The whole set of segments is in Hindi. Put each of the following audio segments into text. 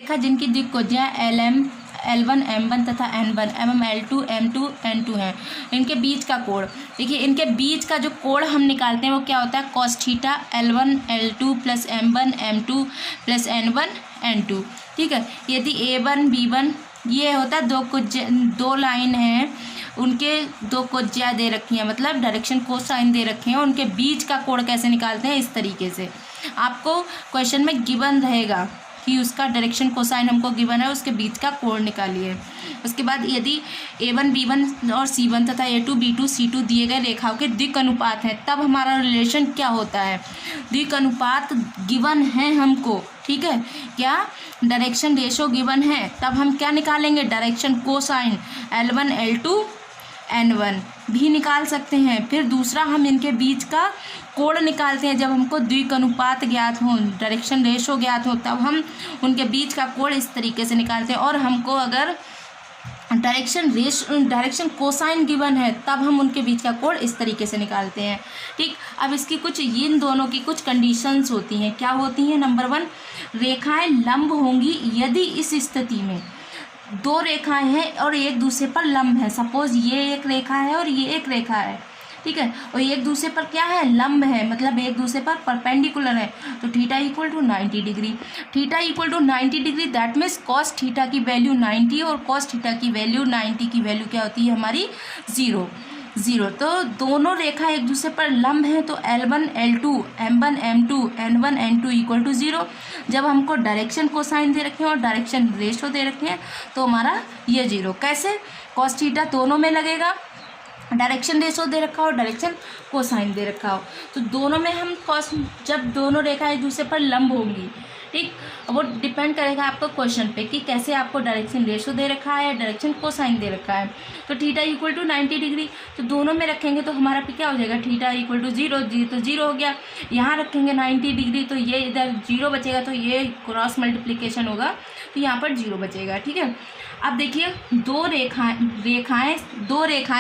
रेखा जिनकी दिक्कोज्या L1 M1 तथा N1 एवं L2 M2 N2 हैं, इनके बीच का कोण। देखिए इनके बीच का जो कोण हम निकालते हैं वो क्या होता है, cos theta L1 L2 plus M1 M2 plus N1 N2। ठीक है, यदि A1 B1 ये होता है दो लाइन हैं, उनके दो कोज्या दे रखी हैं, मतलब डायरेक्शन कोसाइन दे रखे हैं, उनके बीच का कोण कैसे निकालते हैं, इस तरीके से। आपको क्वेश्चन में गिवन रहेगा कि उसका डायरेक्शन कोसाइन हमको गिवन है, उसके बीच का कोण निकालिए। उसके बाद यदि A1 B1 और C1 तथा A2 B2 C2 दिए गए रेखाओं के दिक् अनुपात हैं, तब हमारा रिलेशन क्या होता है। दिक् अनुपात गिवन है हमको, ठीक है, क्या डायरेक्शन रेशो गिवन है, तब हम क्या निकालेंगे, direction cosine L1 L2 N1 भी निकाल सकते हैं। फिर दूसरा हम इनके बीच का कोण निकालते हैं, जब हमको द्विक अनुपात ज्ञात हो, डायरेक्शन रेशो ज्ञात हो, तब हम उनके बीच का कोण इस तरीके से निकालते हैं। और हमको अगर डायरेक्शन कोसाइन गिवन है, तब हम उनके बीच का कोण इस तरीके से निकालते हैं। ठीक, अब इसकी कुछ, इन दोनों की कुछ कंडीशंस होती हैं। क्या होती हैं, नंबर 1, रेखाएं लंब होंगी यदि इस स्थिति में दो रेखाएं हैं और एक दूसरे पर लंब है। सपोज ये एक रेखा है और ये एक रेखा है, ठीक है, और एक दूसरे पर क्या है, लंब है, मतलब एक दूसरे पर परपेंडिकुलर है। तो theta equal to 90 degree, theta equal to 90 degree, that means cos theta की वैल्यू 90 और कॉस थीटा की वैल्यू 90 की वैल्यू क्या होती है हमारी, 0। तो दोनों रेखा एक दूसरे पर लंब है, तो L1 L2 M1 M2 N1 N2 equal to 0। जब हमको डायरेक्शन कोसाइन दे रखे हैं और डायरेक्शन रेशो दे रखे हैं, तो हमारा ये 0। कैसे, कॉस थीटा दोनों में लगेगा, डायरेक्शन रेशो दे रखा हो, डायरेक्शन कोसाइन दे रखा हो, तो दोनों में हम कॉस, जब दोनों रेखा एक दूसरे पर लंब होंगी, ठीक, वो डिपेंड करेगा आपको क्वेश्चन पे कि कैसे आपको डायरेक्शन रेशो दे रखा है, डायरेक्शन कोसाइन दे रखा है। तो थीटा इक्वल टू 90 डिग्री, तो दोनों में रखेंगे तो हमारा पे क्या हो जाएगा, थीटा इक्वल टू 0, तो 0 हो गया। यहाँ रखेंगे 90 डिग्री, तो ये इधर 0 बचेगा, तो ये क्रॉस मल्टीप्लिकेशन होगा, तो यहाँ पर 0 बचेगा। ठीक है, अब देखिए दो रेखाएं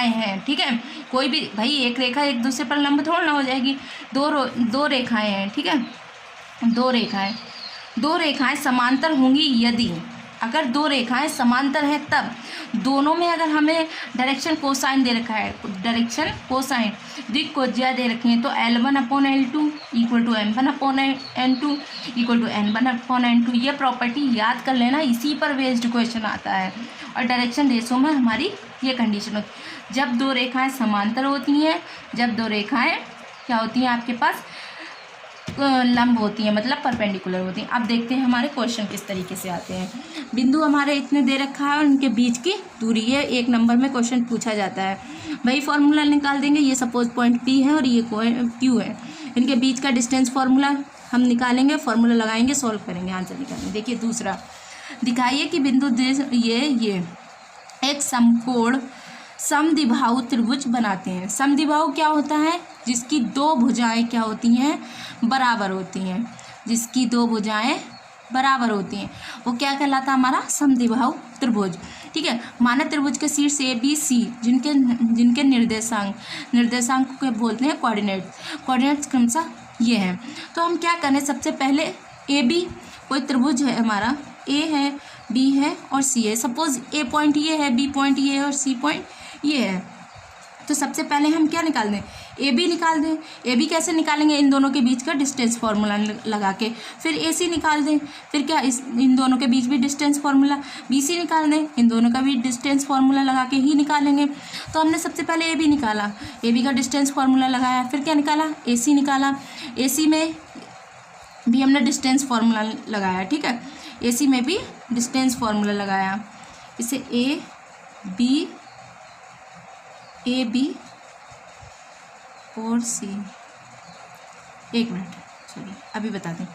हैं, ठीक है, कोई भी भाई एक रेखा एक दूसरे पर लंब थोड़ा ना हो जाएगी, दो रेखाएं हैं, ठीक है, दो रेखाएं समांतर होंगी यदि, अगर दो रेखाएं समांतर हैं तब दोनों में अगर हमें डायरेक्शन कोसाइन दे रखा है, डायरेक्शन कोसाइन दिक्कोज्या दे रखे हैं, तो L1/L2 equal to M1/N2 equal to N1/N2। ये प्रॉपर्टी याद कर लेना, इसी पर बेस्ड क्वेश्चन आता है। और डायरेक्शन रेशो में हमारी ये कंडीशन होती है, जब दो रेखाएं समांतर होती हैं, जब दो रेखाएं क्या होती हैं आपके पास, लंब होती हैं, मतलब परपेंडिकुलर होती हैं। अब देखते हैं हमारे क्वेश्चन किस तरीके से आते हैं। बिंदु हमारे इतने दे रखा है और उनके बीच की दूरी, ये 1 नंबर में क्वेश्चन पूछा जाता है। वही फार्मूला निकाल देंगे, ये सपोज पॉइंट P है और ये Q है, इनके बीच का डिस्टेंस फार्मूला हम निकालेंगे, फार्मूला लगाएंगे, सॉल्व करेंगे, आंसर निकालेंगे। देखिए दूसरा, दिखाइए कि बिंदु ये एक समकोण समद्विबाहु त्रिभुज बनाते हैं। समद्विबाहु क्या होता है, जिसकी दो भुजाएं क्या होती हैं, बराबर होती हैं, जिसकी दो भुजाएं बराबर होती हैं, वो क्या कहलाता है, हमारा समद्विबाहु त्रिभुज। ठीक है, माना त्रिभुज के शीर्ष ABC जिनके निर्देशांक को बोलते हैं कोऑर्डिनेट्स क्रमशः ये हैं। तो हम क्या करें, सबसे पहले AB कोई त्रिभुज है हमारा, A है, B है और C है। सपोज A पॉइंट ये है, B पॉइंट ये है और C पॉइंट ये है, तो सबसे पहले हम क्या निकाल दें, AB निकाल दें। AB कैसे निकालेंगे, इन दोनों के बीच का डिस्टेंस फार्मूला लगा के। फिर AC निकाल दें, फिर क्या इन दोनों के बीच भी डिस्टेंस फार्मूला। BC निकाल दें, इन दोनों का भी डिस्टेंस फार्मूला लगा के ही निकालेंगे। तो हमने सबसे पहले AB निकाला, AB का डिस्टेंस फार्मूला लगाया, फिर क्या निकाला, AC निकाला। AC में भी हमने डिस्टेंस फार्मूला लगाया, ठीक है, AC में भी डिस्टेंस फार्मूला लगाया। इसे AB और C, एक मिनट चलिए अभी बताते हैं।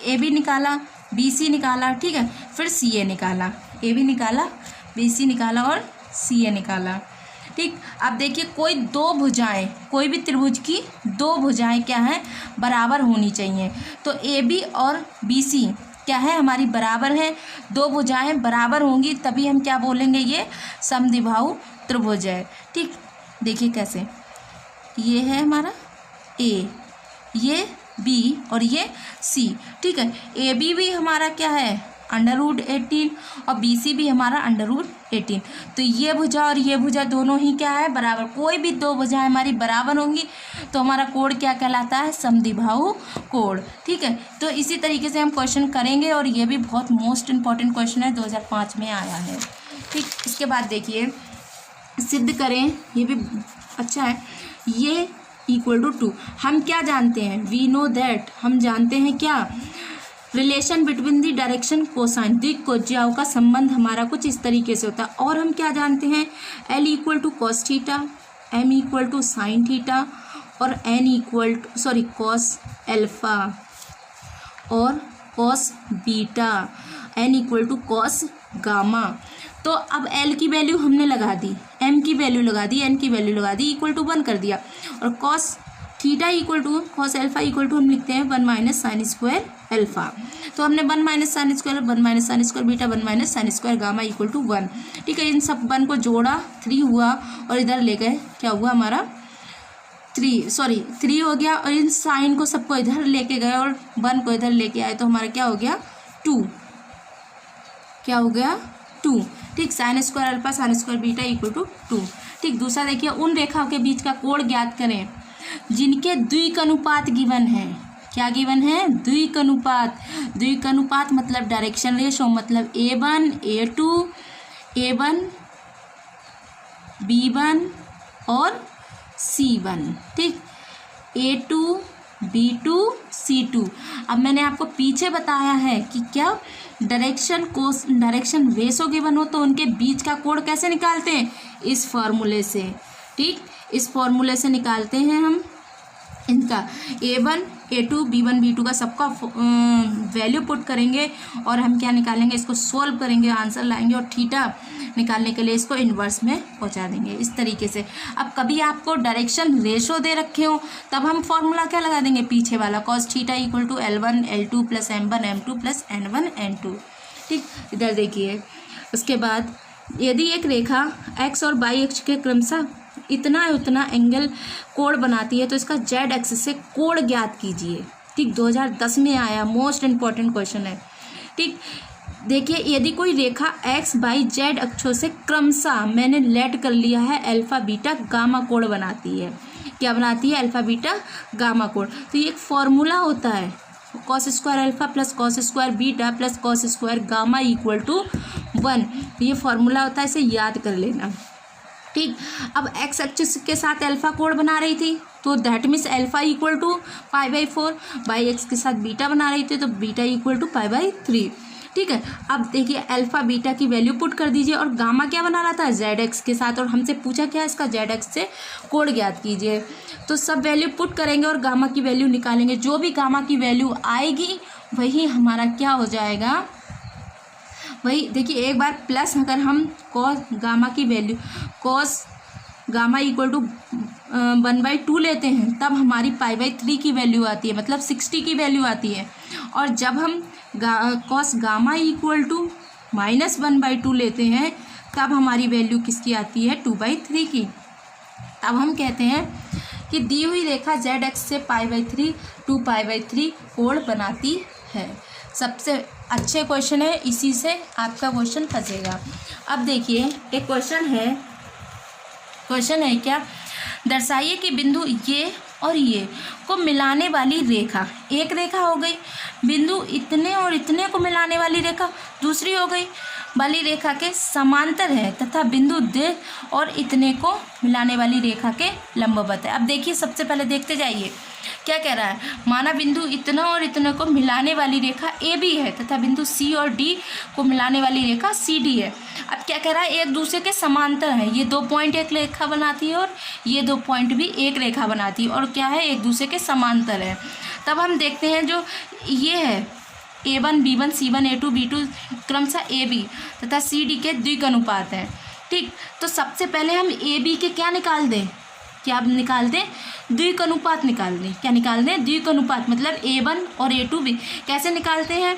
AB निकाला, BC निकाला, ठीक है, फिर CA निकाला, AB निकाला, BC निकाला और CA निकाला। ठीक, अब देखिए कोई भी त्रिभुज की दो भुजाएं क्या हैं, बराबर होनी चाहिए। तो AB और BC क्या है, हमारी बराबर है, दो भुजाएं बराबर होंगी तभी हम क्या बोलेंगे, ये समद्विबाहु त्रिभुज है। ठीक, देखिए कैसे, ये है हमारा A, ये B और ये C। ठीक है, AB भी हमारा क्या है, √18 और BC भी हमारा √18। तो ये भुजा और ये भुजा दोनों ही क्या है, बराबर। कोई भी दो भुजाएं हमारी बराबर होंगी तो हमारा कोण क्या कहलाता है, समद्विबाहु कोण। ठीक है, तो इसी तरीके से हम क्वेश्चन करेंगे और ये भी बहुत मोस्ट इंपॉर्टेंट क्वेश्चन है, 2005 में आया है। ठीक, इसके बाद देखिए सिद्ध करें, ये भी अच्छा है। ये =2 हम क्या जानते हैं, वी नो दैट, हम जानते हैं क्या, relation between the direction cosine, द्विकोज्याओं का संबंध हमारा कुछ इस तरीके से होता है। और हम क्या जानते हैं, L = cos theta, M = sin theta और cos अल्फा और cos beta, N = cos gamma. तो अब L की वैल्यू हमने लगा दी, M की वैल्यू लगा दी, N की वैल्यू लगा दी, =1 कर दिया। और cos थीटा cos अल्फा हम लिखते हैं 1 - sin² अल्फा। तो हमने 1 - sin², 1 - sin² beta, 1 - sin² gamma =1। ठीक है, इन सब 1 को जोड़ा 3 हुआ और इधर ले गए, क्या हुआ हमारा 3 हो गया। और इन साइन को सबको इधर लेके गए और 1 को इधर लेके आए तो हमारा क्या हो गया 2, क्या हो गया 2। ठीक, sin² अल्फा sin² बीटा =2। ठीक, दूसरा देखिए, उन रेखाओं के बीच का कोण ज्ञात करें जिनके द्विकनुपात गिवन है। क्या गिवन है, द्विकनुपात मतलब डायरेक्शन रेशो, मतलब A1 A2 A1 B1 और C1। ठीक, A2 B2 C2। अब मैंने आपको पीछे बताया है कि क्या डायरेक्शन रेशो गिवन हो तो उनके बीच का कोण कैसे निकालते हैं, इस फॉर्मूले से। ठीक, इस फॉर्मूले से निकालते हैं हम इनका A1 A2 B1 B2 का सबका वैल्यू पुट करेंगे और हम क्या निकालेंगे, इसको सोल्व करेंगे, आंसर लाएंगे और थीटा निकालने के लिए इसको इन्वर्स में पहुंचा देंगे, इस तरीके से। अब कभी आपको डायरेक्शन रेशो दे रखे हो तब हम फॉर्मूला क्या लगा देंगे, पीछे वाला, cos theta = L1 L2 + M1 M2 + N1 N2। ठीक, इधर देखिए, उसके बाद यदि एक रेखा x और y अक्ष के क्रमशः इतना उतना एंगल कोण बनाती है तो इसका z एक्सिस से कोण ज्ञात कीजिए। ठीक, 2010 में आया, मोस्ट इम्पॉर्टेंट क्वेश्चन है। ठीक, देखिए, यदि कोई रेखा x y z अक्षों से क्रमशः, मैंने लेट कर लिया है, अल्फा बीटा गामा कोण बनाती है। क्या बनाती है, अल्फा बीटा गामा कोण। तो ये एक फॉर्मूला होता है, cos² alpha + cos² beta + cos² gamma =1। ये फॉर्मूला होता है, इसे याद कर लेना। ठीक, अब x एक्सिस के साथ अल्फा कोण बना रही थी तो that means alpha = π/4, y x के साथ बीटा बना रही थी तो बीटा = π/3। ठीक है, अब देखिए अल्फा बीटा की वैल्यू पुट कर दीजिए और गामा क्या बना रहा था, जेड एक्स के साथ, और हमसे पूछा क्या, इसका जेड एक्स से कोण ज्ञात कीजिए। तो सब वैल्यू पुट करेंगे और गामा की वैल्यू निकालेंगे। जो भी गामा की वैल्यू आएगी वही हमारा क्या हो जाएगा, वही। देखिए, एक बार प्लस अगर हम cos गामा की वैल्यू cos गामा = 1/2 लेते हैं तब हमारी π/3 की वैल्यू आती है, मतलब 60 की वैल्यू आती है। और जब हम cos गामा = -1/2 लेते हैं तब हमारी वैल्यू किसकी आती है, 2/3 की। अब हम कहते हैं कि दी हुई रेखा z एक्स से π/3 2π/3 कोण बनाती है। सबसे अच्छे क्वेश्चन है, इसी से आपका क्वेश्चन फंसेगा। अब देखिए, एक क्वेश्चन है क्या, दर्शाइए कि बिंदु ये और ये को मिलाने वाली रेखा, एक रेखा हो गई, बिंदु इतने और इतने को मिलाने वाली रेखा दूसरी हो गई, वाली रेखा के समांतर है तथा बिंदु द और इतने को मिलाने वाली रेखा के लंबवत है। अब देखिए, सबसे पहले देखते जाइए क्या कह रहा है, माना बिंदु इतना और इतने को मिलाने वाली रेखा AB है तथा बिंदु C और D को मिलाने वाली रेखा CD है। अब क्या कह रहा है, एक दूसरे के समांतर है, ये 2 पॉइंट एक रेखा बनाती है और ये 2 पॉइंट भी एक रेखा बनाती है, और क्या है, एक दूसरे के समांतर है। तब हम देखते हैं जो ये है A1 B1 C1 A2 B2 क्रमशः AB तथा CD के द्विकनुपात हैं। ठीक, तो सबसे पहले हम AB के क्या निकाल दें, क्या निकाल दें, द्विकनुपात निकाल दें। क्या निकाल दें, द्विकनुपात, मतलब A1 और A2 भी कैसे निकालते हैं,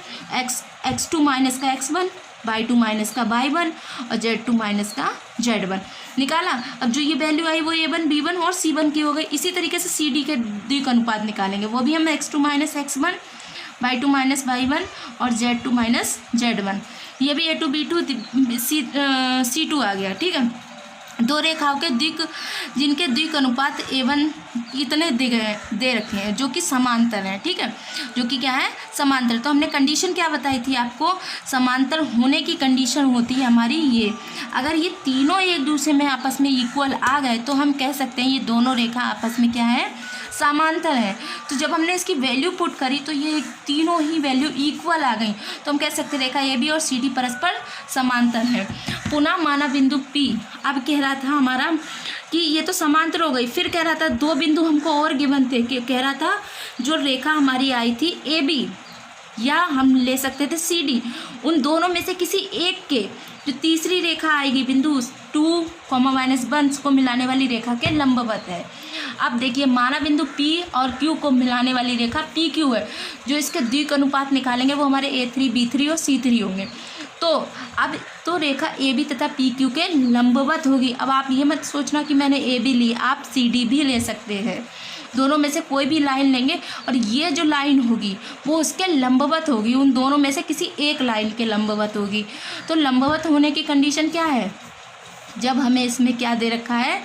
x2 माइनस का x1 y2 माइनस का y1 और z2 माइनस का z1 निकाला। अब जो ये वैल्यू आई वो A1 B1 और C1 की हो गई। इसी तरीके से CD के द्विकनुपात निकालेंगे, वो भी हम x2 minus x1 y2 minus y1 और z2 माइनस z1। ये भी a2 b2 c2 आ गया। ठीक है, दो रेखाओं के दिक जिनके द्विक अनुपात a1 इतने दे रखे हैं जो कि समांतर हैं। ठीक है, जो कि क्या है, समांतर। तो हमने कंडीशन क्या बताई थी आपको, समांतर होने की कंडीशन होती है हमारी ये, अगर ये तीनों एक दूसरे में आपस में इक्वल आ गए तो हम कह सकते हैं ये दोनों रेखा आपस में क्या है, समांतर है। तो जब हमने इसकी वैल्यू पुट करी तो ये तीनों ही वैल्यू इक्वल आ गई, तो हम कह सकते हैं रेखा ए बी और सी डी परस्पर समांतर है। पुनः माना बिंदु P, अब कह रहा था हमारा कि ये तो समांतर हो गई, फिर कह रहा था दो बिंदु हमको और गिवन थे, कि कह रहा था जो रेखा हमारी आई थी ए बी या हम ले सकते थे सी डी, उन दोनों में से किसी एक के जो तीसरी रेखा आएगी बिंदु 2, -1 को मिलाने वाली रेखा के लंबवत है। अब देखिए माना बिंदु P और Q को मिलाने वाली रेखा PQ है, जो इसके द्विक अनुपात निकालेंगे वो हमारे A3 B3 और C3 होंगे। तो अब तो रेखा AB तथा PQ के लंबवत होगी। अब आप ये मत सोचना कि मैंने AB ली, आप CD भी ले सकते हैं, दोनों में से कोई भी लाइन लेंगे और ये जो लाइन होगी वो उसके लंबवत होगी, उन दोनों में से किसी एक लाइन के लंबवत होगी। तो लंबवत होने की कंडीशन क्या है, जब हमें इसमें क्या दे रखा है,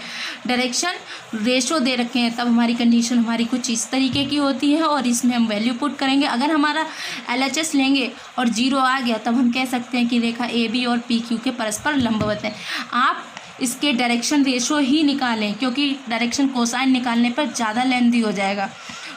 डायरेक्शन रेशो दे रखे हैं, तब हमारी कंडीशन हमारी कुछ इस तरीके की होती है और इसमें हम वैल्यू पुट करेंगे। अगर हमारा LHS लेंगे और 0 आ गया तब हम कह सकते हैं कि रेखा AB और PQ के परस्पर लंबवत है। आप इसके डायरेक्शन रेशो ही निकालें, क्योंकि डायरेक्शन कोसाइन निकालने पर ज़्यादा लेंथी हो जाएगा,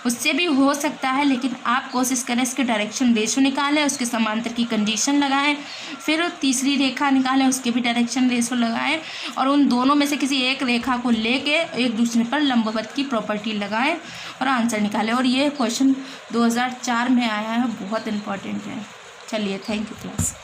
उससे भी हो सकता है, लेकिन आप कोशिश करें इसके डायरेक्शन रेशो निकालें, उसके समांतर की कंडीशन लगाएं, फिर तीसरी रेखा निकालें, उसके भी डायरेक्शन रेशो लगाएं और उन दोनों में से किसी एक रेखा को लेके एक दूसरे पर लंबवत की प्रॉपर्टी लगाएं और आंसर निकालें। और ये क्वेश्चन 2004 में आया है, बहुत इंपॉर्टेंट है। चलिए, थैंक यू क्लास।